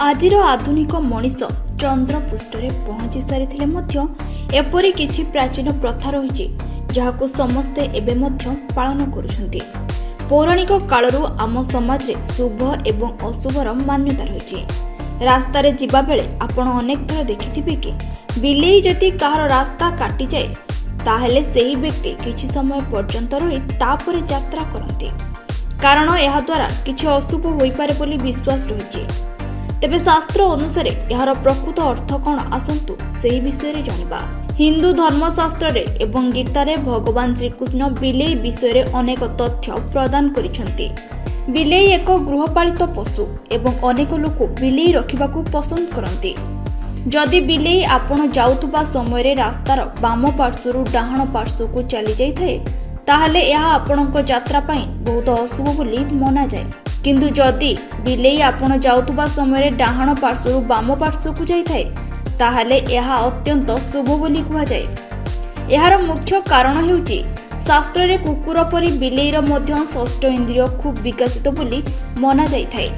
आजिर आधुनिक मनीष चंद्र पृष्ठरे पहुंची सारी एपरी किछि प्राचीन प्रथा रही जहाको समस्ते एबे मध्य पालन करुछन्ति। पौराणिक कालरू आम समाज रे शुभ एवं अशुभर मान्यता रही। रास्ता रे जिबा बेले आपण अनेक थर देखिथिबे कि बिलेई जति कहार रास्ता काटी जाए ताहेले सेही व्यक्ति किछि समय पर्यंत रही तापरे यात्रा करन्ति, कारण एहा द्वारा किछि अशुभ होई पारे बोली विश्वास रही। तेबे शास्त्र अनुसार यार प्रकृत अर्थ कौन आसंतु सेही विषय रे जानिबा। हिंदू धर्मशास्त्र रे एवं गीता रे भगवान श्रीकृष्ण बिलेई विषय रे अनेक तथ्य प्रदान करिसंती। बिलेई एक गृहपालित पशु एवं अनेक लोक बिलेई रखिबाकू पसंद करंती। जदि बिलेई आपण जाउथबा समय रे रास्तार बाम पार्श्वरू डाहाण पार्श्वकू चली जाई थाए ताहले यह आपणक यात्रा पई बहुत अशुभ बोली मना जाए। किंतु जदि बिलेई आपण जाउथबा समय रे डाहाण पार्श्वरू बाम पार्श्वकू जाई थाए ताहले यह अत्यंत शुभ बोली कुहा जाए। यार मुख्य कारण हेउची शास्त्र रे कुकुर परी बिलेईर मध्य षष्ठ इंद्रिय खूब विकसित बोली मना जाई थाए,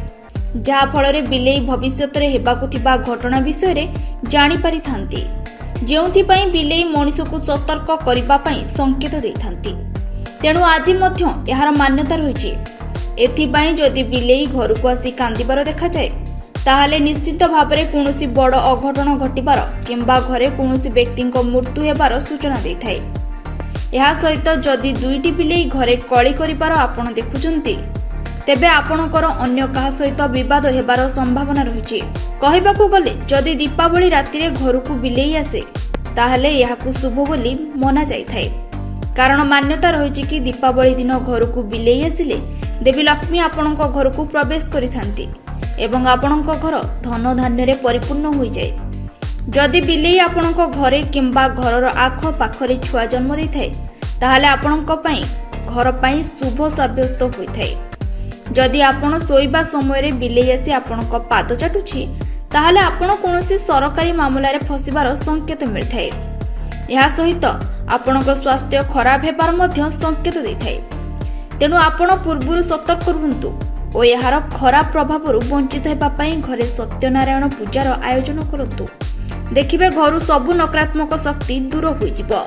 जहा फल रे बिलेई भविष्यत रे हेबाकू थिबा घटना विषय रे जानि पारि थांती, जेउथि पई बिलेई मनुष्य को सतर्क करिबा पई संकेत देइथांती। तेणु आज मध्य यार मान्यता रही। एथिपाई जदि बिलेई घर को आसी कांदिबार देखा जाए ताहले निश्चित भावरे कोनोसी बड़ अघटन घटिबार किंबा घरे कोनोसी व्यक्तिक मृत्यु हेबार सूचना देइथाए। एहा सहित जदि दुईटी बिलेई घरे कଳି करिबार आपण देखुचंती तेबे आपणकर अन्य काहा सहित विवाद हेबार संभावना रही। कहिबाकू गले जदि दीपावली राति रे घर को बिलेई आसे ताहले याकू शुभ बोली मना जाइथाए, कारण मान्यता रही कि दीपावली दिन घर को बिलेई आसिले देवी लक्ष्मी आपणक घर को प्रवेश करिथांती एवं आपणक घर धन धान्य रे परिपूर्ण होई जाए। जदि बिलेई आपणक घरे किंबा घरर आख पाखरे छुआ जन्म देइथाए ताहले आपणक पई घर पई शुभ साब्यस्त होइथाए। जदि आपण सोइबा समय रे बिलेई आसी आपणक पाद चाटुछि ताहले आपण कोनोसी सरकारी मामला रे फसिबार संकेत मिलथाए। यह सहित आपणक स्वास्थ्य खराब हेबार मध्य संकेत देइथाए। तेणु आपण पूर्वरु सतर्क रुहंतु और यार खराब प्रभाव वंचित हेबा पई घरे सत्यनारायण पूजार आयोजन करंतु। देखिबे घरु सबु नकारात्मक शक्ति दूर होई जिवो।